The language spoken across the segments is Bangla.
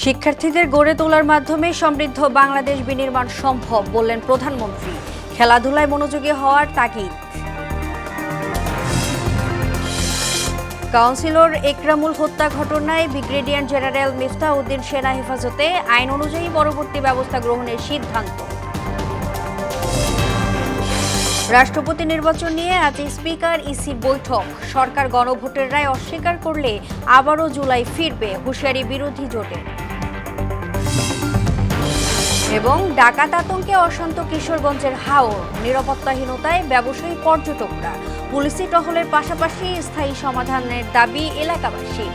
শিক্ষার্থীদের গড়ে তোলার মাধ্যমে সমৃদ্ধ বাংলাদেশ বিনির্মাণ সম্ভব বললেন প্রধানমন্ত্রী। খেলাধুলায় মনোযোগী হওয়ার তাগিদ। কাউন্সিলর একরামুল হত্যা ঘটনায় ব্রিগেডিয়ার জেনারেল মিফতাহ উদ্দিন সেনা হেফাজতে, আইন অনুযায়ী পরবর্তী ব্যবস্থা গ্রহণের সিদ্ধান্ত। রাষ্ট্রপতি নির্বাচন নিয়ে আজ স্পিকার ইসি বৈঠক। সরকার গণভোটের রায় অস্বীকার করলে আবারও জুলাই ফিরবে, হুঁশিয়ারি বিরোধী জোটের। এবং ডাকাত আতঙ্কে অশান্ত কিশোরগঞ্জের হাওর, নিরাপত্তাহীনতায় ব্যবসায়ী পর্যটকরা। পুলিশি টহলের পাশাপাশি স্থায়ী সমাধানের দাবি এলাকাবাসী।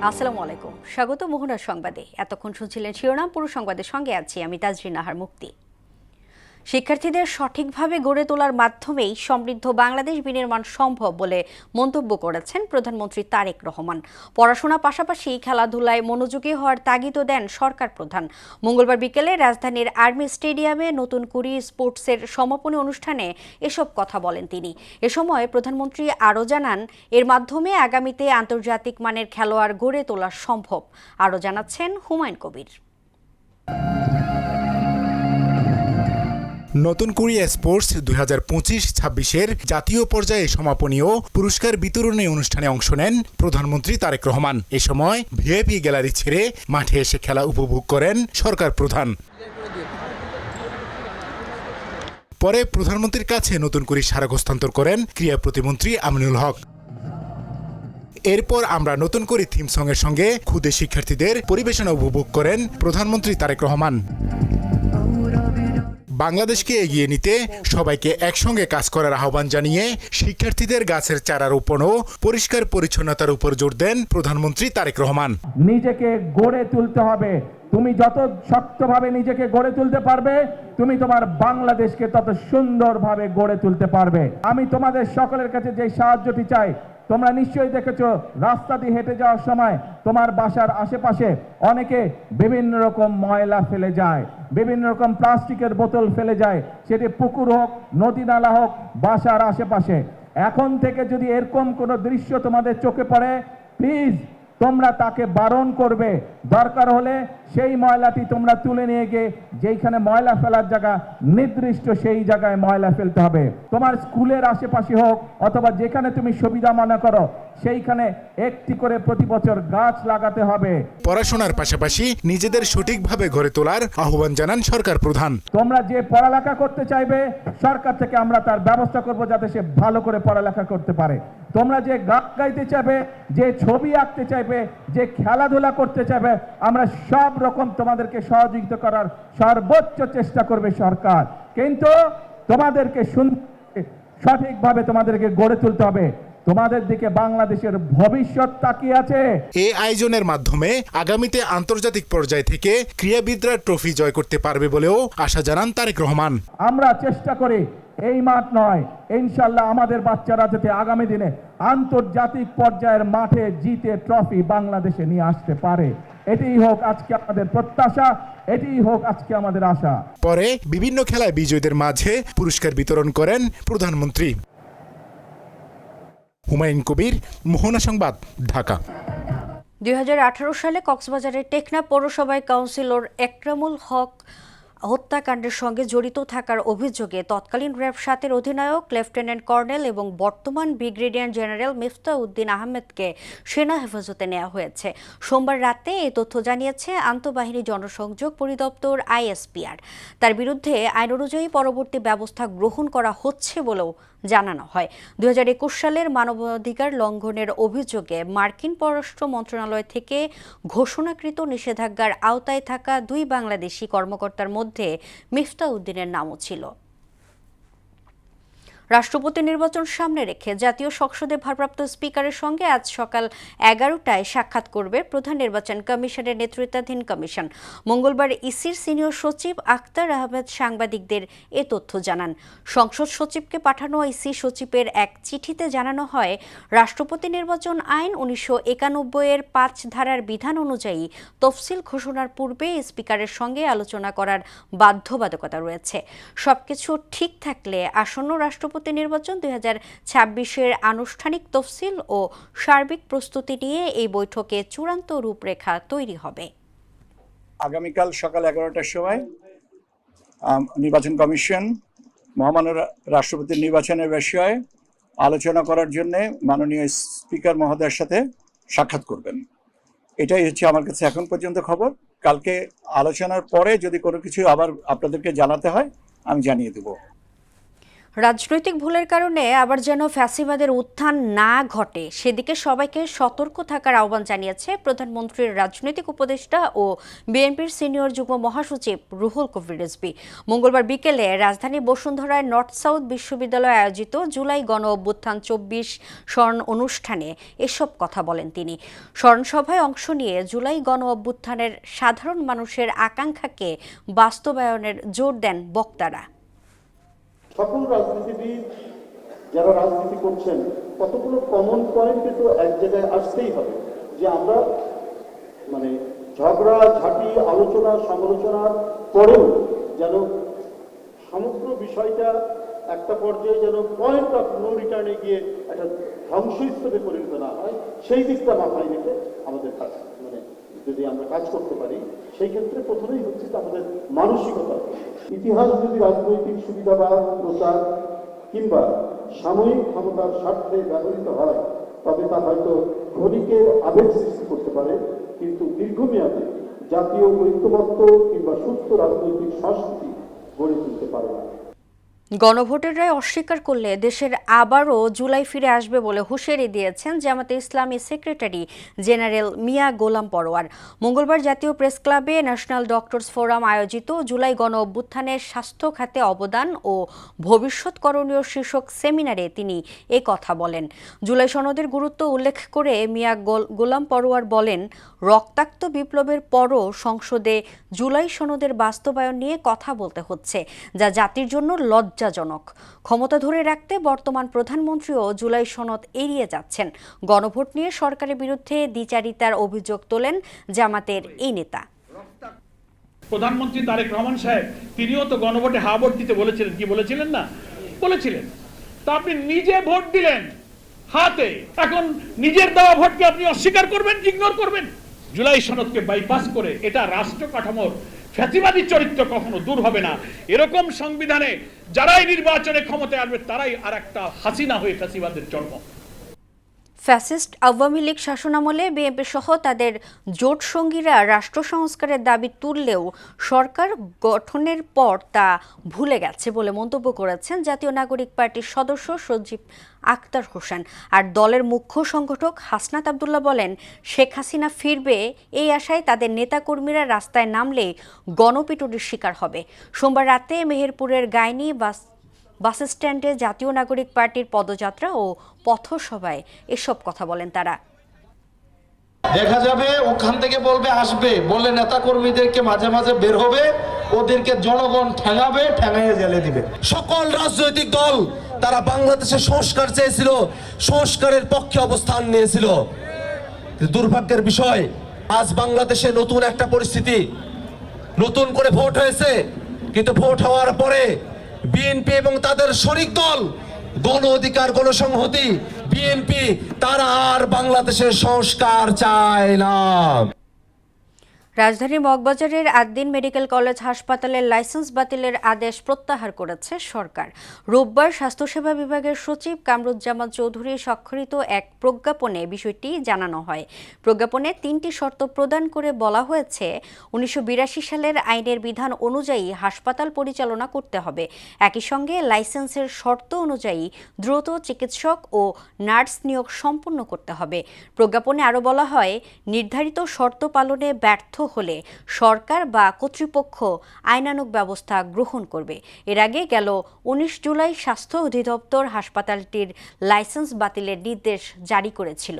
আসসালামু আলাইকুম, স্বাগত মোহনার সংবাদে। এতক্ষণ শুনছিলেন শিরোনাম, পুরো সংবাদের সঙ্গে আছি আমি তাজরিন নাহার মুক্তি। শিক্ষার্থীদের সঠিকভাবে গড়ে তোলার মাধ্যমেই সমৃদ্ধ বাংলাদেশ বিনির্মাণ সম্ভব বলে মন্তব্য করেছেন প্রধানমন্ত্রী তারেক রহমান। পড়াশোনার পাশাপাশি খেলাধুলায় মনোযোগী হওয়ার তাগিদও দেন সরকার প্রধান। মঙ্গলবার বিকেলে রাজধানীর আর্মি স্টেডিয়ামে নতুন কুড়ি স্পোর্টসের সমাপনী অনুষ্ঠানে এসব কথা বলেন তিনি। এ সময় প্রধানমন্ত্রী আরও জানান, এর মাধ্যমে আগামীতে আন্তর্জাতিক মানের খেলোয়াড় গড়ে তোলা সম্ভব। আরও জানাচ্ছেন হুমায়ুন কবির। নতুন কোরিয়া স্পোর্টস 2025-26-এর জাতীয় পর্যায়ে সমাপনী ও পুরস্কার বিতরণী অনুষ্ঠানে অংশ নেন প্রধানমন্ত্রী তারেক রহমান। এ সময় ভিআইপি গ্যালারি ছেড়ে মাঠে এসে খেলা উপভোগ করেন সরকার প্রধান। পরে প্রধানমন্ত্রীর কাছে নতুন করে স্মারক হস্তান্তর করেন ক্রীড়া প্রতিমন্ত্রী আমিনুল হক। এরপর আমরা নতুন করে থিম সংয়ের সঙ্গে ক্ষুদে শিক্ষার্থীদের পরিবেশনা উপভোগ করেন প্রধানমন্ত্রী তারেক রহমান। বাংলাদেশকে এগিয়ে নিতে সবাইকে একসঙ্গে কাজ করার আহ্বান জানিয়ে শিক্ষার্থীদের গাছের চারা রোপণ ও পরিষ্কার পরিচ্ছন্নতার উপর জোর দেন প্রধানমন্ত্রী তারেক রহমান। নিজেকে গড়ে তুলতে হবে। তুমি যত শক্তভাবে নিজেকে গড়ে তুলতে পারবে, তুমি তোমার বাংলাদেশকে তত সুন্দরভাবে গড়ে তুলতে পারবে। আমি তোমাদের সকলের কাছে যে সাহায্যটি চাই, তোমরা নিশ্চয়ই দেখেছো রাস্তা দিয়ে হেঁটে যাওয়ার সময় তোমার বাসার আশেপাশে অনেকে বিভিন্ন রকম ময়লা ফেলে যায়, বিভিন্ন রকম প্লাস্টিকের বোতল ফেলে যায়, সেটি পুকুর হোক, নদী নালা হোক, বাসার আশেপাশে। এখন থেকে যদি এরকম কোনো দৃশ্য তোমাদের চোখে পড়ে, প্লিজ তোমরা তাকে বারণ করবে। দরকার হলে সেই ময়লাটি তোমরা তুলে নিয়ে গিয়ে যেইখানে ময়লা ফেলার জায়গা নির্দিষ্ট সেই জায়গায় ময়লা ফেলতে হবে। তোমার স্কুলের আশেপাশে হোক অথবা যেখানে তুমি সুবিধা মনে করো, সেইখানে একটি করে প্রতি বছর গাছ লাগাতে হবে। পড়াশোনার পাশাপাশি নিজেদের সঠিকভাবে গড়ে তোলার আহ্বান জানান সরকার প্রধান। তোমরা যে পড়ালেখা করতে চাইবে, সরকার থেকে আমরা তার ব্যবস্থা করব যাতে সে ভালো করে পড়ালেখা করতে পারে। তোমরা যে গান গাইতে চাইবে, যে ছবি আঁকতে চাইবে, যে খেলাধুলা করতে চাইবে, আমরা সব রকম তোমাদেরকে সহযোগিতা করার সর্বোচ্চ চেষ্টা করবে সরকার। কিন্তু তোমাদেরকে সঠিকভাবে তোমাদেরকে গড়ে তুলতে হবে। তোমাদের দিকে বাংলাদেশের ভবিষ্যৎ তাকিয়ে আছে। এই আয়োজনের মাধ্যমে আগামীতে আন্তর্জাতিক পর্যায় থেকে ক্রীড়াবিদরা ট্রফি জয় করতে পারবে বলেও আশা জানান তারেক রহমান। আমরা চেষ্টা করি এই মাঠ নয়, ইনশাল্লাহ আমাদের বাচ্চারা যাতে আগামী দিনে আন্তর্জাতিক পর্যায়ের মাঠে জিতে ট্রফি বাংলাদেশে নিয়ে আসতে পারে। এটাই হোক আজকে আমাদের প্রত্যাশা, এটাই হোক আজকে আমাদের আশা। পরে বিভিন্ন খেলায় বিজয়ীদের মাঝে পুরস্কার বিতরণ করেন প্রধানমন্ত্রী। হুমায়ুন কবির, মোহনা সংবাদ, ঢাকা। 2018 সালে কক্সবাজারের টেকনাফ পৌরসভায় কাউন্সিলর একরামুল হক হত্যাকাণ্ডের সঙ্গে জড়িত থাকার অভিযোগে তৎকালীন র্যাব 7-এর অধিনায়ক লেফটেন্যান্ট কর্নেল এবং বর্তমান ব্রিগেডিয়ার জেনারেল মিফতাহ উদ্দিন আহমেদকে সেনা হেফাজতে নেওয়া হয়েছে। সোমবার রাতে এই তথ্য জানিয়েছে আন্তঃবাহিনী জনসংযোগ পরিদপ্তর আইএসপিআর। তার বিরুদ্ধে আইন অনুযায়ী পরবর্তী ব্যবস্থা গ্রহণ করা হচ্ছে বলেও জানানো হয়। 2021 সালের মানবাধিকার লঙ্ঘনের অভিযোগে মার্কিন পররাষ্ট্র মন্ত্রণালয় থেকে ঘোষণাকৃত নিষেধাজ্ঞার আওতায় থাকা 2 বাংলাদেশি কর্মকর্তার মধ্যে মিফতাহ উদ্দিনের নামও ছিল। রাষ্ট্রপতি নির্বাচন সামনে রেখে জাতীয় সংসদে ভারপ্রাপ্ত স্পিকারের সঙ্গে আজ সকাল 11টায় সাক্ষাৎ করবে প্রধান নির্বাচন কমিশনের নেতৃত্বাধীন কমিশন। মঙ্গলবার ইসির সিনিয়র সচিব আখতার আহমেদ সাংবাদিকদের এ তথ্য জানান। সংসদ সচিবকে পাঠানো ইসি সচিবের এক চিঠিতে জানানো হয়, রাষ্ট্রপতি নির্বাচন আইন 1991-এর 5 ধারার বিধান অনুযায়ী তফসিল ঘোষণার পূর্বে স্পিকারের সঙ্গে আলোচনা করার বাধ্যবাধকতা রয়েছে। সবকিছু ঠিক থাকলে আসন্ন রাষ্ট্রপতি সভাপতি নির্বাচন 2026-এর আনুষ্ঠানিক তফসিল ও সার্বিক প্রস্তুতি নিয়ে এই বৈঠকে চূড়ান্ত রূপরেখা তৈরি হবে। আগামীকাল সকাল 11টার সময় নির্বাচন কমিশন মহামান্য রাষ্ট্রপতির নির্বাচনের বিষয়ে আলোচনা করার জন্য মাননীয় স্পিকার মহোদয়ের সাথে সাক্ষাৎ করবেন। এটাই হচ্ছে আমার কাছে এখন পর্যন্ত খবর। কালকে আলোচনার পরে যদি কোনো কিছু আবার আপনাদেরকে জানাতে হয় আমি জানিয়ে দেব। রাজনৈতিক ভুলের কারণে আবার যেন ফ্যাসিবাদের উত্থান না ঘটে সেদিকে সবাইকে সতর্ক থাকার আহ্বান জানিয়েছে প্রধানমন্ত্রীর রাজনৈতিক উপদেষ্টা ও বিএনপির সিনিয়র যুগ্ম মহাসচিব রুহুল কবির রিজভী। মঙ্গলবার বিকেলে রাজধানী বসুন্ধরায় নর্থ সাউথ বিশ্ববিদ্যালয়ে আয়োজিত জুলাই গণ অভ্যুত্থান 24 স্মরণ অনুষ্ঠানে এসব কথা বলেন তিনি। স্মরণসভায় অংশ নিয়ে জুলাই গণ অভ্যুত্থানের সাধারণ মানুষের আকাঙ্ক্ষাকে বাস্তবায়নের জোর দেন বক্তারা। সকল রাজনীতিবিদ যারা রাজনীতি করছেন কতগুলো কমন পয়েন্টে তো এক জায়গায় আসতেই হবে যে আমরা ঝগড়া ঝাঁটি আলোচনা সমালোচনার পরেও যেন সমগ্র বিষয়টা একটা পর্যায়ে যেন পয়েন্ট অফ নো রিটার্নে গিয়ে একটা ধ্বংসস্তূপে পরিণত না হয় সেই দিকটা মাথায় রেখে আমাদের কাজ যদি আমরা কাজ করতে পারি সেই ক্ষেত্রে প্রথমেই হচ্ছে আমাদের মানসিকতা। ইতিহাস যদি রাজনৈতিক সুবিধাবাদ প্রচার কিংবা সাময়িক ক্ষমতার স্বার্থে ব্যবহৃত হয় তবে তা হয়তো ক্ষণিকের আবেগ সৃষ্টি করতে পারে, কিন্তু দীর্ঘমেয়াদে জাতীয় ঐক্যবদ্ধ কিংবা সুস্থ রাজনৈতিক সংস্কৃতি গড়ে তুলতে পারে না। গণভোটের রায় অস্বীকার করলে দেশের আবারও জুলাই ফিরে আসবে বলে হুঁশিয়ারি দিয়েছেন জামাতে ইসলামী সেক্রেটারি জেনারেল মিয়া গোলাম পরোয়ার। মঙ্গলবার জাতীয় প্রেস ক্লাবে ন্যাশনাল ডক্টরস ফোরাম আয়োজিত জুলাই গণ অভ্যুত্থানের স্বাস্থ্য খাতে অবদান ও ভবিষ্যৎ করণীয় শীর্ষক সেমিনারে তিনি এ কথা বলেন। জুলাই সনদের গুরুত্ব উল্লেখ করে মিয়া গোলাম পরোয়ার বলেন, রক্তাক্ত বিপ্লবের পরও সংসদে জুলাই সনদের বাস্তবায়ন নিয়ে কথা বলতে হচ্ছে, যা জাতির জন্য লজ্জাজনক। ক্ষমতা ধরে রাখতে বর্তমান প্রধানমন্ত্রীও জুলাই সনদ এড়িয়ে যাচ্ছেন। গণভোট নিয়ে সরকারের বিরুদ্ধে দ্বিচারিতার অভিযোগ তোলেন জামাতের এই নেতা। প্রধানমন্ত্রী তারেক রহমান সাহেব তিনিও তো গণভোটে হা ভোট দিতে বলেছিলেন, কি বলেছিলেন না? বলেছিলেন। তা আপনি নিজে ভোট দিলেন হাতে, এখন নিজের দেওয়া ভোটকে আপনি অস্বীকার করবেন, ইগনোর করবেন? জুলাই সনদকে বাইপাস করে এটা রাষ্ট্র কাঠামোর ফ্যাসিবাদী চরিত্র কখনো দূর হবে না। এরকম সংবিধানে যারাই নির্বাচনে ক্ষমতায় আসবে তারাই আর একটা হাসিনা হয়ে ফ্যাসিবাদের জন্ম। ফ্যাসিস্ট আওয়ামী লীগ শাসনামলে বিএনপি সহ তাদের জোট সঙ্গীরা রাষ্ট্র সংস্কারের দাবি তুললেও সরকার গঠনের পর তা ভুলে গেছে বলে মন্তব্য করেছেন জাতীয় নাগরিক পার্টির সদস্য সজীব আক্তার হোসেন। আর দলের মুখ্য সংগঠক হাসনাত আবদুল্লাহ বলেন, শেখ হাসিনা ফিরবে এই আশায় তাদের নেতাকর্মীরা রাস্তায় নামলে গণপিটুনির শিকার হবে। সোমবার রাতে মেহেরপুরের গাইনি বাস স্ট্যান্ডে জাতীয় নাগরিক পার্টির পদযাত্রা ও পথসভায় এসব কথা বলেন তারা। দেখা যাবে ওখান থেকে বলবে আসবে, বললে নেতা কর্মীদেরকে মাঝে মাঝে বের হবে, ওদেরকে জনগণ ঠেঙাবে, ঠেঙাইয়ে জেলে দিবে। সকল রাজনৈতিক দল তারা বাংলাদেশের সংস্কার চেয়েছিল, সংস্কারের পক্ষে অবস্থান নিয়েছিল। দুর্ভাগ্যের বিষয়, আজ বাংলাদেশে নতুন একটা পরিস্থিতি, নতুন করে ভোট হয়েছে, কিন্তু ভোট হওয়ার পরে বিএনপি এবং তাদের শরিক দল গণ অধিকার গণসংহতি বিএনপি তারা আর বাংলাদেশের সংস্কার চায় না। রাজধানীর মগবাজারের আদ্দিন মেডিকেল কলেজ হাসপাতালের লাইসেন্স বাতিলের আদেশ প্রত্যাহার করেছে সরকার। রোববার স্বাস্থ্যসেবা বিভাগের সচিব কামরুজ্জামান চৌধুরী স্বাক্ষরিত এক প্রজ্ঞাপনে বিষয়টি জানানো হয়। প্রজ্ঞাপনে 3টি শর্ত প্রদান করে বলা হয়েছে, 1982 সালের আইনের বিধান অনুযায়ী হাসপাতাল পরিচালনা করতে হবে। একই সঙ্গে লাইসেন্সের শর্ত অনুযায়ী দ্রুত চিকিৎসক ও নার্স নিয়োগ সম্পন্ন করতে হবে। প্রজ্ঞাপনে আরও বলা হয়, নির্ধারিত শর্ত পালনে ব্যর্থ হলে সরকার বা কর্তৃপক্ষ আইনানুগ ব্যবস্থা গ্রহণ করবে। এর আগে গেল 19 জুলাই স্বাস্থ্য অধিদপ্তর হাসপাতালটির লাইসেন্স বাতিলের নির্দেশ জারি করেছিল।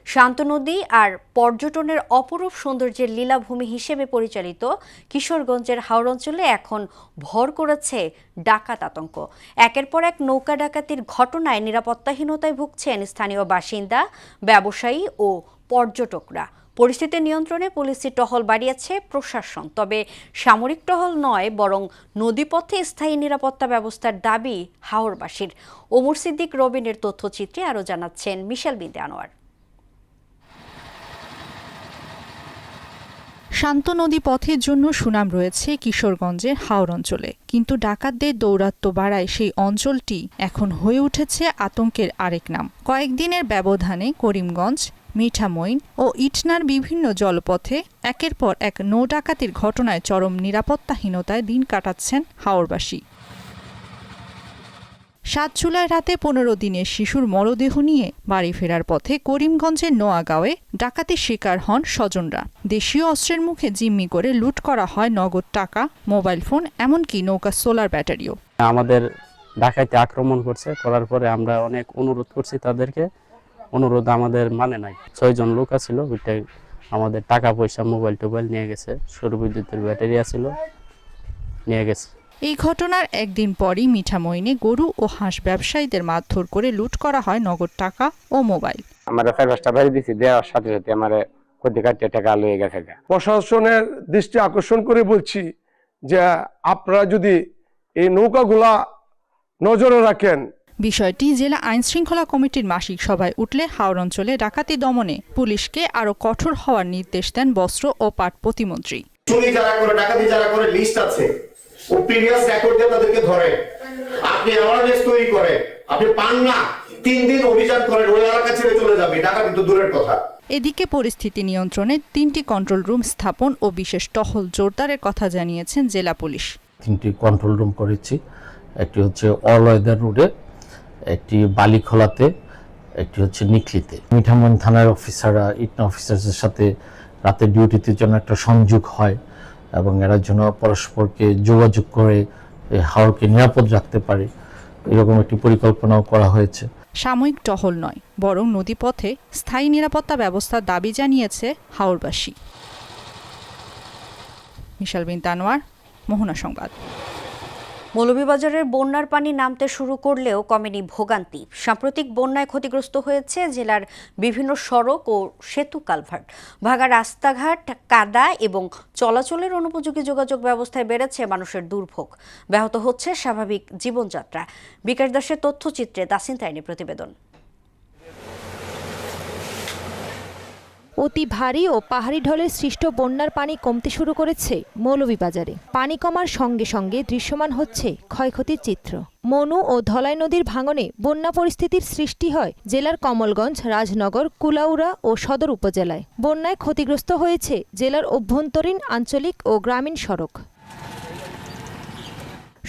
শান্ত নদী আর পর্যটনের অপরূপ সৌন্দর্যের লীলাভূমি হিসেবে পরিচালিত কিশোরগঞ্জের হাওর অঞ্চলে এখন ভর করেছে ডাকাত আতঙ্ক। একের পর এক নৌকা ডাকাতির ঘটনায় নিরাপত্তাহীনতায় ভুগছেন স্থানীয় বাসিন্দা, ব্যবসায়ী ও পর্যটকরা। পরিস্থিতি নিয়ন্ত্রণে পুলিশি টহল বাড়িয়েছে প্রশাসন, তবে সামরিক টহল নয় বরং নদীপথে স্থায়ী নিরাপত্তা ব্যবস্থার দাবি হাওরবাসীর। ওমর সিদ্দিক রবিনের তথ্যচিত্রে আরও জানাচ্ছেন মিশেল বিনতে আনোয়ার। শান্ত নদী পথের জন্য সুনাম রয়েছে কিশোরগঞ্জের হাওর অঞ্চলে, কিন্তু ডাকাতদের দৌরাত্ম্য বাড়ায় সেই অঞ্চলটি এখন হয়ে উঠেছে আতঙ্কের আরেক নাম। কয়েকদিনের ব্যবধানে করিমগঞ্জ, মিঠামইন ও ইটনার বিভিন্ন জলপথে একের পর এক নৌ ডাকাতির ঘটনায় চরম নিরাপত্তাহীনতায় দিন কাটাচ্ছেন হাওরবাসী। ৭ জুলাই রাতে ১৫ দিনের শিশুর মরদেহ নিয়ে বাড়ি ফেরার পথে করিমগঞ্জের নোয়াগাঁওয়ে ডাকাতির শিকার হন স্বজনরা। দেশীয় অস্ত্রের মুখে জিম্মি করে লুট করা হয় নগদ টাকা, মোবাইল ফোন, এমনকি নৌকা সোলার ব্যাটারিও। আমাদের ডাকাইতে আক্রমণ করার পরে আমরা অনেক অনুরোধ করছি তাদেরকে, অনুরোধ আমাদের মানে নাই। ৬ জন লোক ছিল, ওইটাই আমাদের টাকা পয়সা, মোবাইল টোবাইল নিয়ে গেছে, সৌর বিদ্যুতের ব্যাটারি ছিল নিয়ে গেছে। এই ঘটনার একদিন পরই মিঠামইনে গরু ও হাঁস ব্যবসায়ীদের মারধর করে লুট করা হয় নগদ টাকা ও মোবাইল। আমরা ৫-৫টা বাড়ি দিচ্ছি, দেওয়ার সাথে সাথে আমার কোটি কাটিয়ে টাকা লয়ে গেছে। প্রশাসনের দৃষ্টি আকর্ষণ করে বলছি যে আপনারা যদি এই নৌকাগুলা নজরে রাখেন। বিষয়টি জেলা আইন শৃঙ্খলা কমিটির মাসিক সভায় উঠলে হাওর অঞ্চলে ডাকাতি দমনে পুলিশকে আরও কঠোর হওয়ার নির্দেশ দেন বস্ত্র ও পাট প্রতিমন্ত্রী। চুরি যারা করে, ডাকাতি যারা করে লিস্ট আছে, ও প্রিভিয়াস রেকর্ড দিয়ে তাদেরকে ধরে। আপনি অ্যাওয়ারনেস তৈরি করে, আপনি পান না 3 দিন অভিযান করেন, ওই এলাকা ছেড়ে চলে যাবে, ডাকাতি তো দূরের কথা। এদিকে পরিস্থিতি নিয়ন্ত্রণে 3টি কন্ট্রোল রুম স্থাপন ও বিশেষ টহল জোরদারের কথা জানিয়েছেন জেলা পুলিশ। 3টি কন্ট্রোল রুম করেছি, একটি হচ্ছে অল ওয়েদার রোডে, একটি বালিখোলাতে, একটি হচ্ছে নিকলিতে। মিঠামইন থানার অফিসাররা ইটনা অফিসারদের সাথে রাতে ডিউটিতে জন্য একটা সংযোগ হয় এবং এরা যেন পরস্পরকে যোগাযোগ করে হাওরকে নিরাপদ রাখতে পারে, এরকম একটি পরিকল্পনাও করা হয়েছে। সাময়িক টহল নয় বরং নদীপথে স্থায়ী নিরাপত্তা ব্যবস্থার দাবি জানিয়েছে হাওরবাসী। মিশেল বিনতে আনোয়ার, মোহনা সংবাদ। মৌলভীবাজারের বন্যার পানি নামতে শুরু করলেও কমেনি ভোগান্তি। সাম্প্রতিক বন্যায় ক্ষতিগ্রস্ত হয়েছে জেলার বিভিন্ন সড়ক ও সেতু কালভার্ট। ভাঙা রাস্তাঘাট, কাদা এবং চলাচলের অনুপযোগী যোগাযোগ ব্যবস্থায় বেড়েছে মানুষের দুর্ভোগ। ব্যাহত হচ্ছে স্বাভাবিক জীবনযাত্রা। বিকাশ দাসের তথ্যচিত্রে তাসিন তাইনের প্রতিবেদন। অতি ভারী ও পাহাড়ি ঢলে সৃষ্ট বন্যার পানি কমতে শুরু করেছে মৌলভীবাজারে। পানি কমার সঙ্গে সঙ্গে দৃশ্যমান হচ্ছে ক্ষয়ক্ষতির চিত্র। মনু ও ধলাই নদীর ভাঙনে বন্যা পরিস্থিতির সৃষ্টি হয় জেলার কমলগঞ্জ, রাজনগর, কুলাউড়া ও সদর উপজেলায়। বন্যায় ক্ষতিগ্রস্ত হয়েছে জেলার অভ্যন্তরীণ, আঞ্চলিক ও গ্রামীণ সড়ক।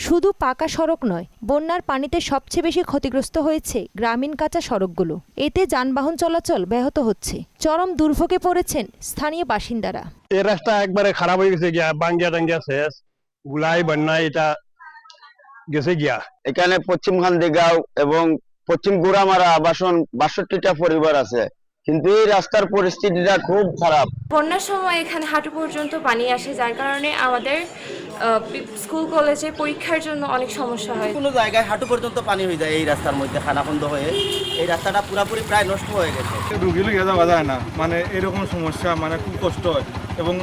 শুধু পাকা সড়ক নয়, বন্যার পানিতে সবচেয়ে বেশি ক্ষতিগ্রস্ত হয়েছে গ্রামীণ কাঁচা সড়কগুলো। এতে যানবাহন চলাচল ব্যাহত হচ্ছে। চরম দুর্ভোগে পড়েছেন স্থানীয় বাসিন্দারা। এই রাস্তা একবারে খারাপ হয়ে গেছে, গিয়া বাঙ্গিয়া টাঙ্গিয়া শেষ, গুলাই বন্যা এটা গেছে গিয়া। এখানে পশ্চিম খান্দিগাঁও এবং পশ্চিম গুড়ামারা 62টা পরিবার আছে, কিন্তু এই রাস্তার পরিস্থিতিটা খুব খারাপ। বন্যার সময় এখানে হাঁটু পর্যন্ত পানি আসে, যার কারণে আমাদের স্কুল কলেজে পরীক্ষার জন্য অনেক সমস্যা হয়। কোনো জায়গায় হাঁটু পর্যন্ত পানি হয়ে যায় এই রাস্তার মধ্যে, খানাখন্দ হয়ে এই রাস্তাটা পুরোপুরি প্রায় নষ্ট হয়ে গেছে। রুগী লিখে যাওয়া যায় না, মানে এরকম সমস্যা, মানে খুব কষ্ট হয় এবং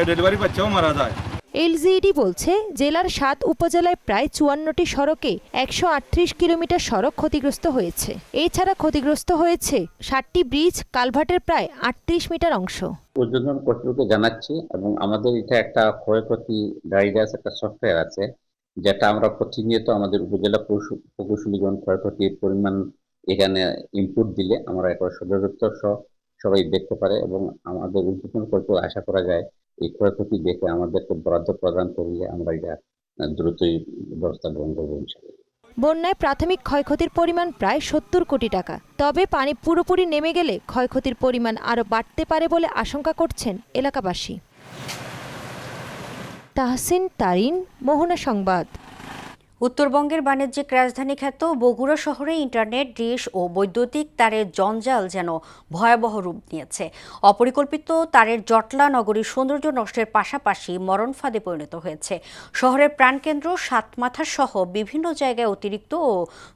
ডেলিভারি বাচ্চাও মারা যায়। এলজিইডি বলছে জেলার 7 উপজেলায় প্রায় 54টি সড়কে 138 কিলোমিটার সড়ক ক্ষতিগ্রস্ত হয়েছে। এছাড়া ক্ষতিগ্রস্ত হয়েছে 60টি ব্রিজ, কালভার্টের প্রায় 38 মিটার অংশ। উদ্বোধন কর্তৃপক্ষকে জানাচ্ছি এবং আমাদের এটা একটা ক্ষয়ক্ষতি গাইডাস একটা সফটওয়্যার আছে, যেটা আমরা প্রতিনিয়ত আমাদের উপজেলা প্রকৌশলীগণ ক্ষয়ক্ষতির পরিমাণ এখানে ইনপুট দিলে আমরা একটা সদর দপ্তর সহ সবাই দেখতে পারে এবং আমাদের উদ্বোধন কর্তৃপক্ষ আশা করা যায় এই ক্ষয়ক্ষতি দেখে আমাদেরকে বরাদ্দ প্রদান করলে আমরা এটা দ্রুতই ব্যবস্থা গ্রহণ করবো। বন্যায় প্রাথমিক ক্ষয়ক্ষতির পরিমাণ প্রায় 70 কোটি টাকা। তবে পানি পুরোপুরি নেমে গেলে ক্ষয়ক্ষতির পরিমাণ আরও বাড়তে পারে বলে আশঙ্কা করছেন এলাকাবাসী। তাহসিন তারিন, মোহনা সংবাদ। উত্তরবঙ্গের বাণিজ্যিক রাজধানী খ্যাত বগুড়া শহরে ইন্টারনেট, ডিশ ও বৈদ্যুতিক তারের জঞ্জাল যেন ভয়াবহ রূপ নিয়েছে। অপরিকল্পিত তারের জটলা নগরীর সৌন্দর্য নষ্টের পাশাপাশি মরণ ফাঁদে পরিণত হয়েছে। শহরের প্রাণকেন্দ্র সাতমাথা সহ বিভিন্ন জায়গায় অতিরিক্ত ও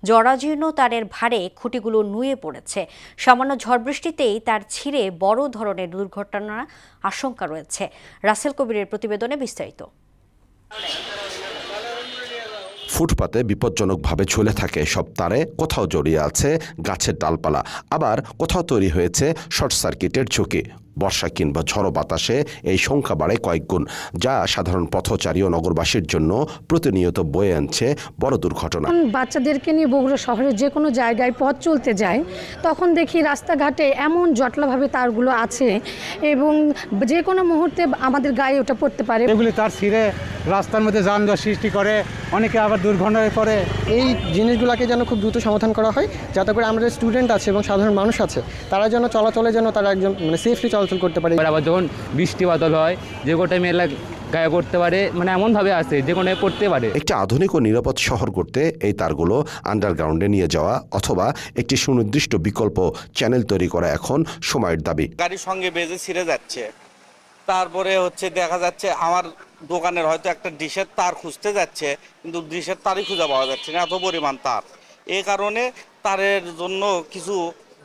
জরাজীর্ণ তারের ভারে খুঁটিগুলো নুয়ে পড়েছে। সামান্য ঝড় বৃষ্টিতেই তার ছিঁড়ে বড় ধরনের দুর্ঘটনার আশঙ্কা রয়েছে। রাসেল কবিরের প্রতিবেদনে বিস্তারিত। ফুটপাতে বিপজ্জনকভাবে ঝুলে থাকে সব তারে, কোথাও জড়িয়ে আছে গাছের ডালপালা, আবার কোথাও তৈরি হয়েছে শর্ট সার্কিটের ঝুঁকি। বর্ষা কিংবা ঝড়ো বাতাসে এই সংখ্যা বাড়ে কয়েক গুণ, যা সাধারণ পথচারী ও নগরবাসীর জন্য প্রতিনিয়ত বয়ে আনছে বড় দুর্ঘটনা। বাচ্চাদেরকে নিয়ে বগুড়া শহরের যে কোনো জায়গায় পথ চলতে যায়, তখন দেখি রাস্তাঘাটে এমন জটলাভাবে তারগুলো আছে এবং যে কোনো মুহূর্তে আমাদের গায়ে ওটা পড়তে পারে। এগুলি তার ছিঁড়ে রাস্তার মধ্যে যানজট সৃষ্টি করে, অনেকে আবার দুর্ঘটনায় পড়ে। এই জিনিসগুলোকে যেন খুব দ্রুত সমাধান করা হয়, যাতে করে আমাদের স্টুডেন্ট আছে এবং সাধারণ মানুষ আছে, তারা যেন চলাচলে যেন তারা একজন সেফলি চলাচল করতে পারে। আবার যখন বৃষ্টি বাদল হয়, যে গোটা মেলা গায়ে করতে পারে, মানে এমনভাবে আছে যে কোনো পড়তে পারে। একটি আধুনিক ও নিরাপদ শহর করতে এই তারগুলো আন্ডারগ্রাউন্ডে নিয়ে যাওয়া অথবা একটি সুনির্দিষ্ট বিকল্প চ্যানেল তৈরি করা এখন সময়ের দাবি। গাড়ির সঙ্গে বেজে ছিঁড়ে যাচ্ছে, তারপরে দেখা যাচ্ছে আমার দোকানের হয়তো একটা ডিশের তার খুঁজতে যাচ্ছে, কিন্তু ডিশের তারই খুঁজে পাওয়া যাচ্ছে না, এত পরিমাণ তার। এই কারণে তারের জন্য কিছু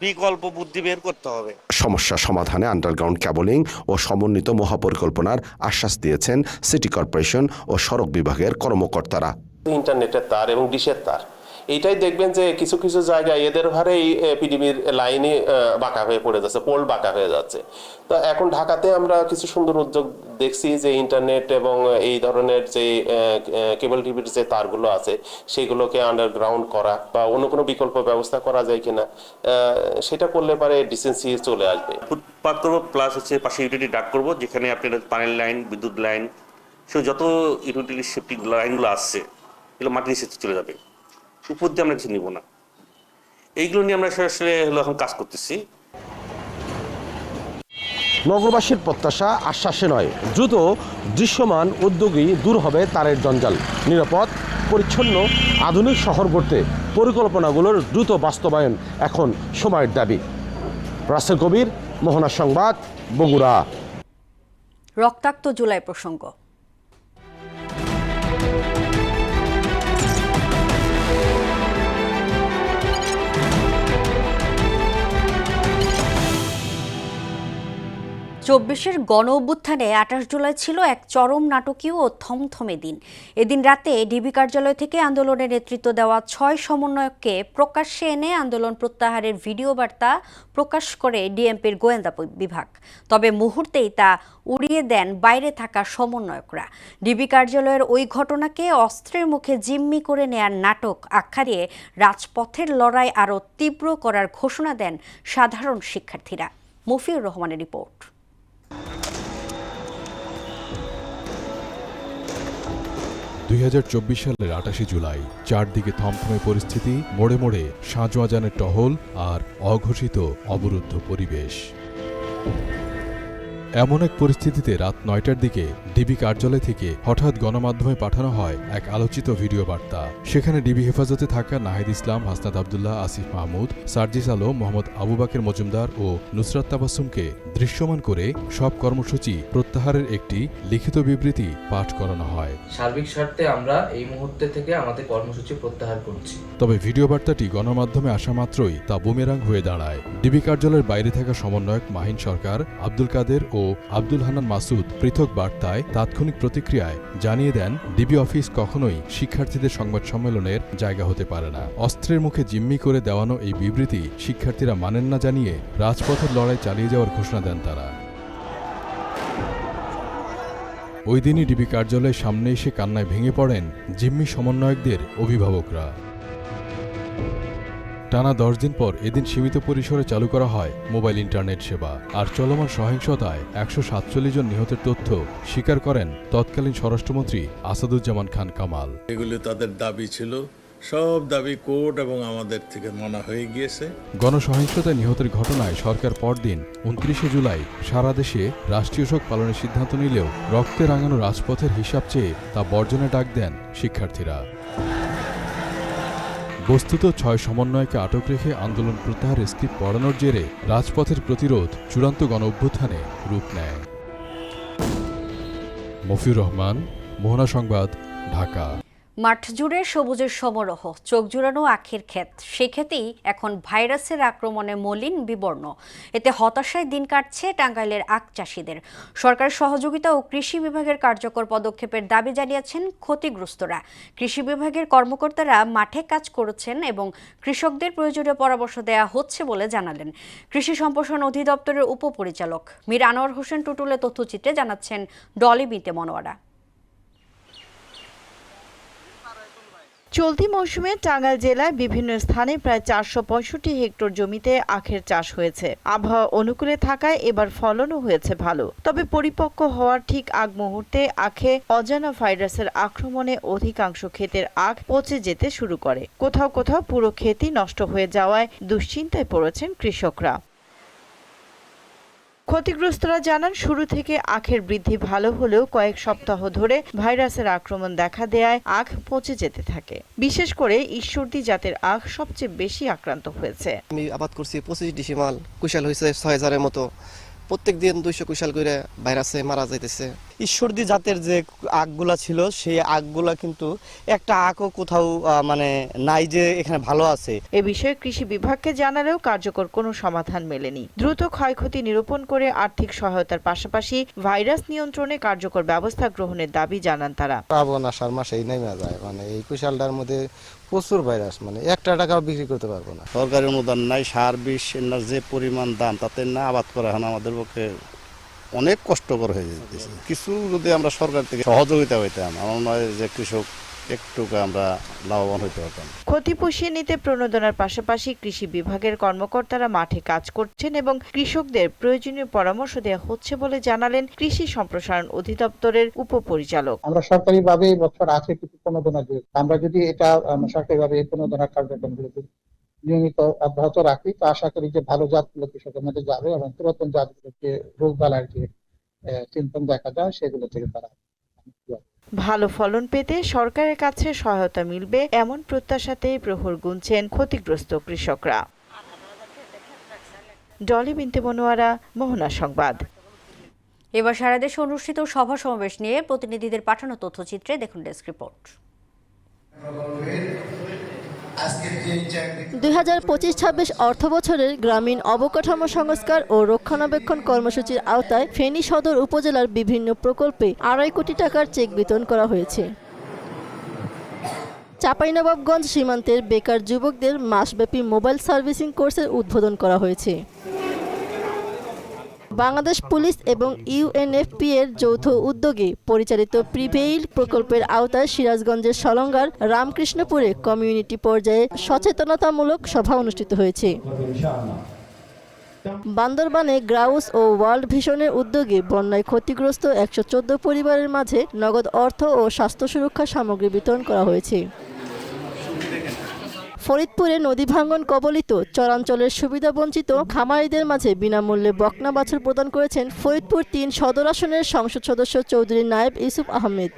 বিকল্প বুদ্ধি বের করতে হবে। সমস্যা সমাধানে আন্ডারগ্রাউন্ড ক্যাবলিং ও সমন্বিত মহাপরিকল্পনার আশ্বাস দিয়েছেন সিটি কর্পোরেশন ও সড়ক বিভাগের কর্মকর্তারা। ইন্টারনেটের তার এবং ডিশের তার, এইটাই দেখবেন যে কিছু কিছু জায়গায় এদের হারে এই পিডিবির লাইনে বাঁকা হয়ে পড়ে যাচ্ছে, পোল বাঁকা হয়ে যাচ্ছে। তো এখন ঢাকাতে আমরা কিছু সুন্দর উদ্যোগ দেখছি যে ইন্টারনেট এবং এই ধরনের যে কেবল টিভির যে তারগুলো আছে সেগুলোকে আন্ডারগ্রাউন্ড করা বা অন্য কোনো বিকল্প ব্যবস্থা করা যায় কিনা, সেটা করলে পারে ডিসেন্সি চলে আসবে। ফুটপাত করবো, প্লাস হচ্ছে পাশে ইউটিলিটি ডাক করবো, যেখানে আপনার পানির লাইন, বিদ্যুৎ লাইন, সে যত ইউটিলিটি সেফটি লাইনগুলো আসছে এগুলো মাটি নিচে চলে যাবে, উপর দিয়ে আমরা কিছু নিব না। এইগুলো নিয়ে আমরা আসলে এখন কাজ করতেছি। নগরবাসীর প্রত্যাশা আশ্বাসে নয়, দ্রুত দৃশ্যমান উদ্যোগই দূর হবে তারের জঞ্জাল। নিরাপদ, পরিচ্ছন্ন, আধুনিক শহর গড়তে পরিকল্পনাগুলোর দ্রুত বাস্তবায়ন এখন সময়ের দাবি। রাসেল কবির, মোহনা সংবাদ, বগুড়া। রক্তাক্ত জুলাই প্রসঙ্গ। চব্বিশের গণ অভ্যুত্থানে ২৮ জুলাই ছিল এক চরম নাটকীয় ও থমথমে দিন। এদিন রাতে ডিবি কার্যালয় থেকে আন্দোলনের নেতৃত্ব দেওয়া ৬ সমন্বয়ককে প্রকাশ্যে এনে আন্দোলন প্রত্যাহারের ভিডিও বার্তা প্রকাশ করে ডিএমপির গোয়েন্দা বিভাগ। তবে মুহূর্তেই তা উড়িয়ে দেন বাইরে থাকা সমন্বয়করা। ডিবি কার্যালয়ের ওই ঘটনাকে অস্ত্রের মুখে জিম্মি করে নেয়ার নাটক আখ্যা দিয়ে রাজপথের লড়াই আরও তীব্র করার ঘোষণা দেন সাধারণ শিক্ষার্থীরা। মফিউর রহমানের রিপোর্ট। ২০২৪ সালের ২৮ জুলাই চারদিকে থমথমে পরিস্থিতি, মোড়ে মোড়ে সাঁঝ আজানের টহল আর অঘোষিত অবরুদ্ধ পরিবেশ। এমন এক পরিস্থিতিতে রাত ৯টার দিকে ডিবি কার্যালয় থেকে হঠাৎ গণমাধ্যমে পাঠানো হয় এক আলোচিত ভিডিও বার্তা। সেখানে ডিবি হেফাজতে থাকা নাহিদ ইসলাম, হাসনাত আবদুল্লাহ, আসিফ মাহমুদ, সার্জিস আলম, মোহাম্মদ আবু বাকের মজুমদার ও নুসরাত তাবাসসুমকে দৃশ্যমান করে সব কর্মসূচি প্রত্যাহারের একটি লিখিত বিবৃতি পাঠ করানো হয়। সার্বিক স্বার্থে আমরা এই মুহূর্তে থেকে আমাদের কর্মসূচি প্রত্যাহার করছি। তবে ভিডিও বার্তাটি গণমাধ্যমে আসা মাত্রই তা বুমেরাং হয়ে দাঁড়ায়। ডিবি কার্যালয়ের বাইরে থাকা সমন্বয়ক মাহিন সরকার, আব্দুল কাদের ও আব্দুল হান্নান মাসুদ পৃথক বার্তায় তাৎক্ষণিক প্রতিক্রিয়ায় জানিয়ে দেন, ডিবি অফিস কখনোই শিক্ষার্থীদের সংবাদ সম্মেলনের জায়গা হতে পারে না। অস্ত্রের মুখে জিম্মি করে দেওয়ানো এই বিবৃতি শিক্ষার্থীরা মানেন না জানিয়ে রাজপথের লড়াই চালিয়ে যাওয়ার ঘোষণা দেন তারা। ওই দিনই ডিবি কার্যালয়ের সামনে এসে কান্নায় ভেঙে পড়েন জিম্মি সমন্বয়কদের অভিভাবকরা। টানা ১০ দিন পর এদিন সীমিত পরিসরে চালু করা হয় মোবাইল ইন্টারনেট সেবা। আর চলমান সহিংসতায় ১৪৭ জন নিহতের তথ্য স্বীকার করেন তৎকালীন স্বরাষ্ট্রমন্ত্রী আসাদুজ্জামান খান কামাল। এগুলো তাদের দাবি ছিল, সব দাবি কোর্ট এবং আমাদের থেকে মানা হয়ে গিয়েছে। গণসহিংসতায় নিহতের ঘটনায় সরকার পরদিন ২৯শে জুলাই সারা দেশে রাষ্ট্রীয় শোক পালনের সিদ্ধান্ত নিলেও রক্তে রাঙানো রাজপথের হিসাব চেয়ে তা বর্জনে ডাক দেন শিক্ষার্থীরা। বস্তুত 6 সমন্বয়কে আটক রেখে আন্দোলন প্রত্যাহারের স্ক্রিপ্ট পড়ানোর জেরে রাজপথের প্রতিরোধ চূড়ান্ত গণঅভ্যুত্থানে রূপ নেয়। মফিউর রহমান, মোহনা সংবাদ, ঢাকা। মাঠ জুড়ে সবুজের সমারোহ, চোখ জুড়ানো আখের ক্ষেত, সে ক্ষেতেই এখন ভাইরাসের আক্রমণে মলিন বিবর্ণ। এতে হতাশায় দিন কাটছে টাঙ্গাইলের আখ চাষিদের। সরকারের সহযোগিতা ও কৃষি বিভাগের কার্যকর পদক্ষেপের দাবি জানিয়েছেন ক্ষতিগ্রস্তরা। কৃষি বিভাগের কর্মকর্তারা মাঠে কাজ করেছেন এবং কৃষকদের প্রয়োজনীয় পরামর্শ দেওয়া হচ্ছে বলে জানালেন কৃষি সম্প্রসারণ অধিদপ্তরের উপপরিচালক মীর আনোয়ার হোসেন টুটুলের তথ্যচিত্রে জানাচ্ছেন ডলি বিনতে মনোয়ারা। চলতি মৌসুমে টাঙ্গাইল জেলায় বিভিন্ন স্থানে প্রায় 465 হেক্টর জমিতে আখের চাষ হয়েছে। আবহাওয়া অনুকূলে থাকায় এবার ফলনও হয়েছে ভালো। তবে পরিপক্ক হওয়ার ঠিক আগ মুহূর্তে আখে অজানা ভাইরাসের আক্রমণে অধিকাংশ ক্ষেতের আখ পচে যেতে শুরু করে। কোথাও কোথাও পুরো ক্ষেতই নষ্ট হয়ে যাওয়ায় দুশ্চিন্তায় পড়েছেন কৃষকরা। ক্ষতিগ্রস্তরা জানান, শুরু থেকে আখের বৃদ্ধি ভালো হলেও কয়েক সপ্তাহ ধরে ভাইরাসের আক্রমণ দেখা দেয়ায় আখ পচে যেতে থাকে। বিশেষ করে ঈশ্বরদী জাতের আখ সবচেয়ে বেশি আক্রান্ত হয়েছে। আমি আবাদ করছি 25 ডিসিমাল, কুশাল হয়েছে 6000-এর মতো। প্রত্যেক দিন 200 কুশাল করে ভাইরাসে মারা যাইতেছে। ঈশ্বরদী জাতের যে আখগুলা ছিল সেই আখগুলা কিন্তু একটা আখও কোথাও মানে নাই যে এখানে ভালো আছে। এ বিষয়ে কৃষি বিভাগকে জানালেও কার্যকর কোনো সমাধান মেলেনি। দ্রুত ক্ষয়ক্ষতি নিরূপণ করে আর্থিক সহায়তার পাশাপাশি ভাইরাস নিয়ন্ত্রণে কার্যকর ব্যবস্থা গ্রহণের দাবি জানান তারা। শ্রাবণ আষাঢ় মাসেই নেমে যায়, মানে এই কুশালটার মধ্যে প্রচুর ভাইরাস, মানে 1 টাকাও বিক্রি করতে পারবো না। সরকারি অনুদান নাই, সার বিষ যে পরিমাণ দাম তাতে না আবাদ করা এখন আমাদের পক্ষে অনেক কষ্টকর হয়ে যেতেছে। কিছু যদি আমরা সরকার থেকে সহযোগিতা হইতাম, আমার মনে হয় যে কৃষক একটু আমরা লাভবান হইতে পারতাম। ক্ষতি পুষিয়ে নিতে প্রণোদনার পাশাপাশি কৃষি বিভাগের কর্মকর্তারা মাঠে কাজ করছেন এবং কৃষকদের প্রয়োজনীয় পরামর্শ দেওয়া হচ্ছে বলে জানালেন কৃষি সম্প্রসারণ অধিদপ্তরের উপপরিচালক। আমরা সরকারিভাবে এই বছর আছে কিছু প্রণোদনা দিই। আমরা যদি এটা সরকারিভাবে এই প্রণোদনার কার্যক্রমগুলো নিয়মিত অব্যাহত রাখি, তো আশা করি যে ভালো জাতগুলো কৃষকের মধ্যে যাবে এবং পুরাতন জাতগুলোকে রোগ বালার যে সিমটম দেখা যায় সেগুলো থেকে তারা ভালো ফলন পেতে সরকারের কাছে সহায়তা মিলবে এমন প্রত্যাশাতেই প্রহর গুনছেন ক্ষতিগ্রস্ত কৃষকরা। ডলি বিনতে মনোয়ারা, মোহনা সংবাদ। এবার সারা দেশে অনুষ্ঠিত সভা সমাবেশ নিয়ে প্রতিনিধিদের পাঠানো তথ্যচিত্রে দেখুন ডেস্ক রিপোর্ট। 2025-26 অর্থবছরের গ্রামীণ অবকাঠামো সংস্কার ও রক্ষণাবেক্ষণ কর্মসূচির আওতায় ফেনী সদর উপজেলার বিভিন্ন প্রকল্পে 2.5 কোটি টাকার চেক বিতরণ করা হয়েছে। চাঁপাইনবাবগঞ্জ সীমান্তের বেকার যুবকদের মাসব্যাপী মোবাইল সার্ভিসিং কোর্সের উদ্বোধন করা হয়েছে। বাংলাদেশ পুলিশ এবং ইউএনএফপি এর যৌথ উদ্যোগে পরিচালিত প্রিভেইল প্রকল্পের আওতায় সিরাজগঞ্জের সলঙ্গার রামকৃষ্ণপুরে কমিউনিটি পর্যায়ে সচেতনতামূলক সভা অনুষ্ঠিত হয়েছে। বান্দরবানে গ্রাউস ও ওয়ার্ল্ড ভিশনের উদ্যোগে বন্যায় ক্ষতিগ্রস্ত 114 পরিবারের মাঝে নগদ অর্থ ও স্বাস্থ্য সুরক্ষা সামগ্রী বিতরণ করা হয়েছে। ফরিদপুরে নদী ভাঙ্গন কবলিত চরাঞ্চলের সুবিধাবঞ্চিত খামারিদের মাঝে বিনামূল্যে বকনা বাছুর প্রদান করেছেন ফরিদপুর 3 সদর আসনের সংসদ সদস্য চৌধুরী নায়েব ইউসুফ আহমেদ।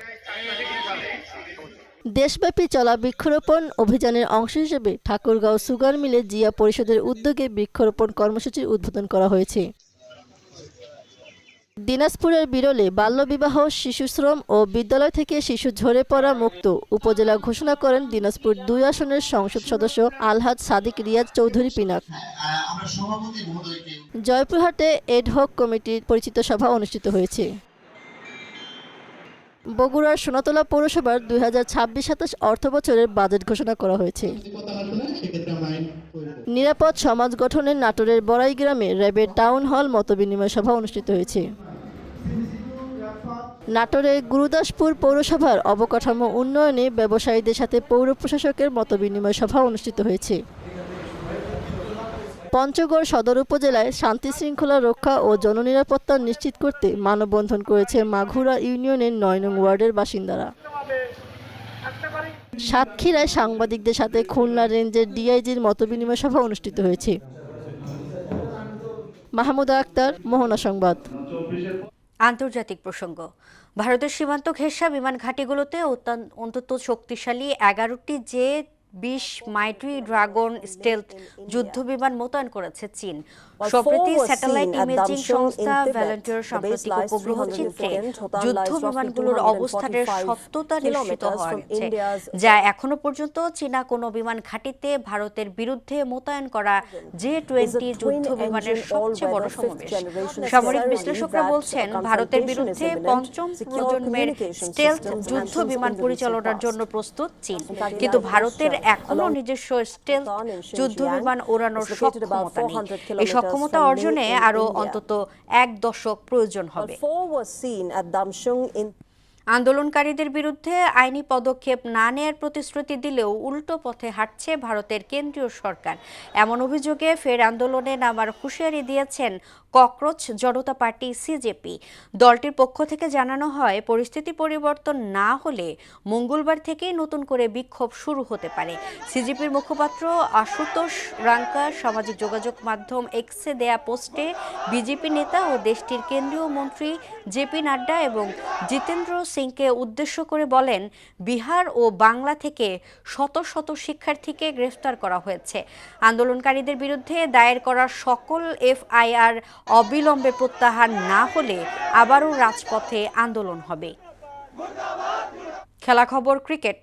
দেশব্যাপী চলা বৃক্ষরোপণ অভিযানের অংশ হিসেবে ঠাকুরগাঁও সুগার মিলে জিয়া পরিষদের উদ্যোগে বৃক্ষরোপণ কর্মসূচির উদ্বোধন করা হয়েছে। দিনাজপুরের বিরলে বাল্যবিবাহ, শিশুশ্রম ও বিদ্যালয় থেকে শিশু ঝরে পড়া মুক্ত উপজেলা ঘোষণা করেন দিনাজপুর 2 আসনের সংসদ সদস্য আলহাজ সাদিক রিয়াজ চৌধুরী পিনাক। জয়পুরহাটে এডহক কমিটির পরিচিত সভা অনুষ্ঠিত হয়েছে। বগুড়ার সোনাতলা পৌরসভার 2026-27 অর্থবছরের বাজেট ঘোষণা করা হয়েছে। নিরাপদ সমাজ গঠনের নাটোরের বড়াই গ্রামে র্যাবের টাউন হল মতবিনিময় সভা অনুষ্ঠিত হয়েছে। নাটোরে গুরুদাসপুর পৌরসভার অবকাঠামো উন্নয়নে ব্যবসায়ীদের সাথে পৌর প্রশাসকের মতবিনিময় সভা অনুষ্ঠিত হয়েছে। পঞ্চগড় সদর উপজেলায় শান্তি শৃঙ্খলা রক্ষা ও জননিরাপত্তা নিশ্চিত করতে মানববন্ধন করেছে মাঘুরা ইউনিয়নের 9 নং ওয়ার্ডের বাসিন্দারা। সাতক্ষীরায় সাংবাদিকদের সাথে খুলনা রেঞ্জের ডিআইজির মতবিনিময় সভা অনুষ্ঠিত হয়েছে। মাহমুদা আক্তার, মোহনা সংবাদ। আন্তর্জাতিক প্রসঙ্গ। ভারতের সীমান্ত ঘেঁষা বিমান ঘাঁটিগুলোতে অন্তত শক্তিশালী 11টি জে 20 মাইটি ড্রাগন স্টেলথ যুদ্ধবিমান মোতায়েন করেছে চীন। সম্প্রতি স্যাটেলাইট ইমেজিং সংস্থা ভ্যালেন্টিয়ার সাম্প্রতিক উপগ্রহ চিত্রে যুদ্ধবিমানগুলোর অবস্থানের সত্যতা নিশ্চিত হয়েছে, যা এখনো পর্যন্ত চীনা কোনো বিমান ঘাঁটিতে ভারতের বিরুদ্ধে মোতায়েন করা J-20 যুদ্ধবিমানের সবচেয়ে বড় সমাবেশ। সামরিক বিশ্লেষকরা বলছেন, ভারতের বিরুদ্ধে পঞ্চম প্রজন্মের স্টেলথ যুদ্ধ বিমান পরিচালনার জন্য প্রস্তুত চীন, কিন্তু ভারতের এখনো নিজস্ব স্টেলথ যুদ্ধ বিমান ওড়ানোর সক্ষমতা নেই। এই সক্ষমতা অর্জনে আরো অন্তত 1 দশক প্রয়োজন হবে। আন্দোলনকারীদের বিরুদ্ধে আইনি পদক্ষেপ না নেয়ার প্রতিশ্রুতি দিলেও উল্টো পথে হাঁটছে ভারতের কেন্দ্রীয় সরকার। এমন অভিযোগে ফের আন্দোলনে নামার হুঁশিয়ারি দিয়েছেন ককরোচ জনতা পার্টি সিজেপি। দলটির পক্ষ থেকে জানানো হয়, পরিস্থিতি পরিবর্তন না হলে মঙ্গলবার থেকেই নতুন করে বিক্ষোভ শুরু হতে পারে। সিজেপির মুখপাত্র আশুতোষ রাঙ্কা সামাজিক যোগাযোগ মাধ্যম এক্সে দেয়া পোস্টে বিজেপি নেতা ও দেশটির কেন্দ্রীয় মন্ত্রী জেপি নাড্ডা এবং জিতেন্দ্র সিংকে উদ্দেশ্য করে বলেন, বিহার ও বাংলা থেকে শত শত শিক্ষার্থীকে গ্রেফতার করা হয়েছে। আন্দোলনকারীদের বিরুদ্ধে দায়ের করা সকল এফআইআর অবিলম্বে প্রত্যাহার না হলে আবারও রাজপথে আন্দোলন হবে। খেলা খবর ক্রিকেট।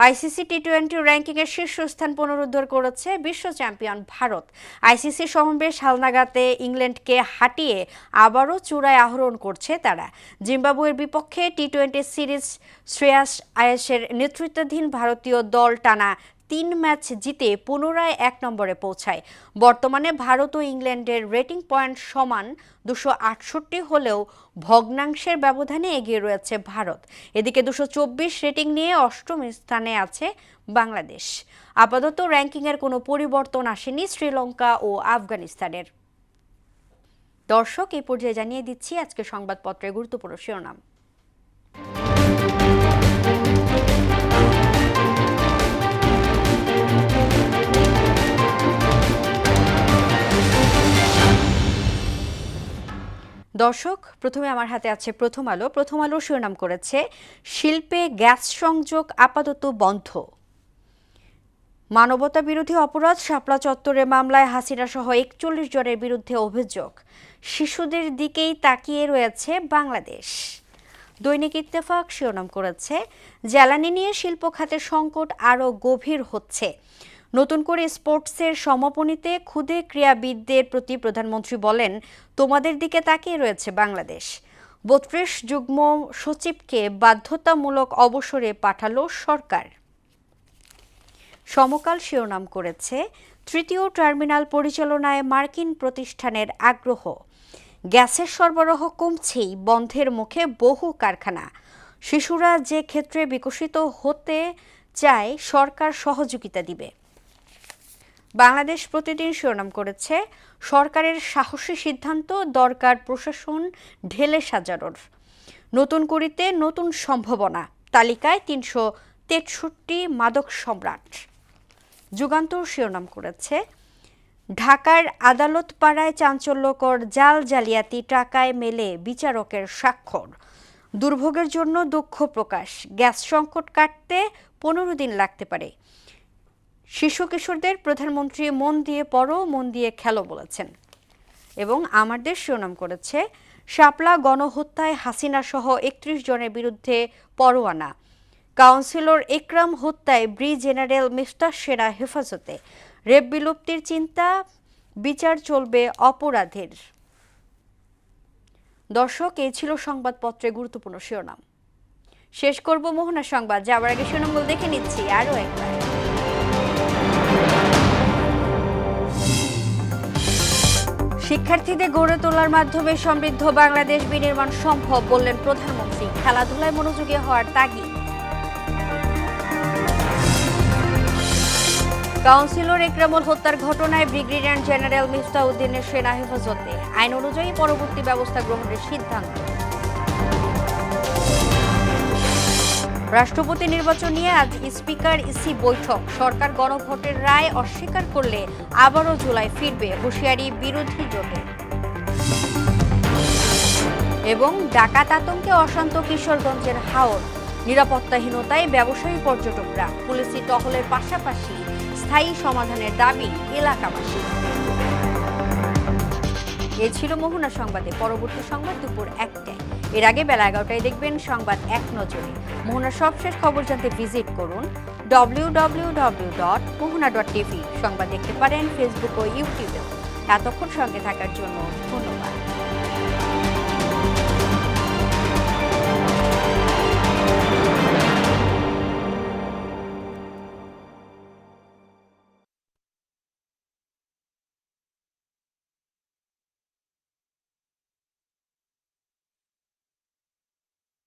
আইসিসি টি-20 র্যাঙ্কিংয়ের শীর্ষস্থান পুনরুদ্ধার করেছে বিশ্ব চ্যাম্পিয়ন ভারত। আইসিসি সমাবেশ হালনাগাদে ইংল্যান্ডকে হাঁটিয়ে আবারও চূড়ায় আরোহণ করছে তারা। জিম্বাবুয়ের বিপক্ষে টি-20 সিরিজ শ্রেয়াস আয়াসের নেতৃত্বাধীন ভারতীয় দল টানা 3 ম্যাচ জিতে পুনরায় 1 নম্বরে পৌঁছায়। বর্তমানে ভারত ও ইংল্যান্ডের রেটিং পয়েন্ট সমান 268 হলেও ভগ্নাংশের ব্যবধানে এগিয়ে রয়েছে ভারত। এদিকে 224 রেটিং নিয়ে 8ম স্থানে আছে বাংলাদেশ। আপাতত র্যাঙ্কিংয়ের কোনো পরিবর্তন আসেনি শ্রীলঙ্কা ও আফগানিস্তানের। দর্শক, এই পর্যায়ে জানিয়ে দিচ্ছি আজকে সংবাদপত্রের গুরুত্বপূর্ণ শিরোনাম। দর্শক, প্রথমে আমার হাতে আছে প্রথম আলো। প্রথম আলো শিরোনাম করেছে, শিল্পে গ্যাস সংযোগ আপাতত বন্ধ। মানবতা বিরোধী অপরাধ শাপলা চত্বরে মামলায় হাসিনা সহ 41 জনের বিরুদ্ধে অভিযোগ। শিশুদের দিকেই তাকিয়ে রয়েছে বাংলাদেশ। দৈনিক ইত্তেফাক শিরোনাম করেছে, জ্বালানি নিয়ে শিল্প খাতের সংকট আরও গভীর হচ্ছে। নতুন করে স্পোর্টসের সমাপনীতে ক্ষুদে ক্রীড়াবিদদের প্রতি প্রধানমন্ত্রী বলেন, তোমাদের দিকে তাকিয়ে রয়েছে বাংলাদেশ। 32 যুগ্ম সচিবকে বাধ্যতামূলক অবসরে পাঠালো সরকার। সমকাল শিরোনাম করেছে, তৃতীয় টার্মিনাল পরিচালনায় মার্কিন প্রতিষ্ঠানের আগ্রহ। গ্যাসের সরবরাহ কমছেই বন্ধের মুখে বহু কারখানা। শিশুরা যে ক্ষেত্রে বিকশিত হতে চায় সরকার সহযোগিতা দিবে। বাংলাদেশ প্রতিদিন শিরোনাম করেছে, সরকারের সাহসী সিদ্ধান্ত, দরকার প্রশাসন ঢেলে সাজানোর। নতুন করিতে নতুন সম্ভাবনা, তালিকায় 363 মাদক সম্রাট। যুগান্তর শিরোনাম করেছে, ঢাকার আদালত পাড়ায় চাঞ্চল্যকর জাল জালিয়াতি, টাকায় মেলে বিচারকের স্বাক্ষর। দুর্ভোগের জন্য দুঃখ প্রকাশ, গ্যাস সংকট কাটতে 15 দিন লাগতে পারে। শিশু কিশোরদের প্রধানমন্ত্রী মন দিয়ে পড়ো, মন দিয়ে খেলো বলেছেন। এবং আমার দেশ শিরোনাম করেছে, শাপলা গণহত্যায় হাসিনা সহ 31 জনের বিরুদ্ধে পরোয়ানা। কাউন্সিলর একরাম হত্যায় ব্রিজেনারেল মিফতাহ সেনা হেফাজতে। রেপ বিলুপ্তির চিন্তা, বিচার চলবে অপরাধের। দর্শক, এই ছিল সংবাদপত্রের গুরুত্বপূর্ণ শিরোনাম। শেষ করব মোহনা সংবাদ, যাওয়ার আগে শিরোনামগুলো দেখে নিচ্ছি আরও একবার। শিক্ষার্থীদের গড়ে তোলার মাধ্যমে সমৃদ্ধ বাংলাদেশ বিনির্মাণ সম্ভব বললেন প্রধানমন্ত্রী। খেলাধুলায় মনোযোগী হওয়ার তাগিদ। কাউন্সিলর একরামুল হত্যার ঘটনায় ব্রিগেডিয়ার জেনারেল মিফতাহ উদ্দিনের সেনা হেফাজতে। আইন অনুযায়ী পরবর্তী ব্যবস্থা গ্রহণের সিদ্ধান্ত। রাষ্ট্রপতি নির্বাচন নিয়ে আজ স্পিকার ইসি বৈঠক। সরকার গণভোটের রায় অস্বীকার করলে আবারও জুলাই ফিরবে, হুঁশিয়ারি বিরোধী জোটের। এবং ডাকাত আতঙ্কে অশান্ত কিশোরগঞ্জের হাওর। নিরাপত্তাহীনতায় ব্যবসায়ী পর্যটকরা, পুলিশি টহলের পাশাপাশি স্থায়ী সমাধানের দাবি এলাকাবাসী। এ ছিল মোহনা সংবাদে। পরবর্তী সংবাদ দুপুর 1টায়। এর আগে বেলা 11টায় দেখবেন সংবাদ এক নজরে। মোহনার সবশেষ খবর জানতে ভিজিট করুন www.mohana.tv। সংবাদ দেখতে পারেন ফেসবুক ও ইউটিউবে। এতক্ষণ সঙ্গে থাকার জন্য ধন্যবাদ।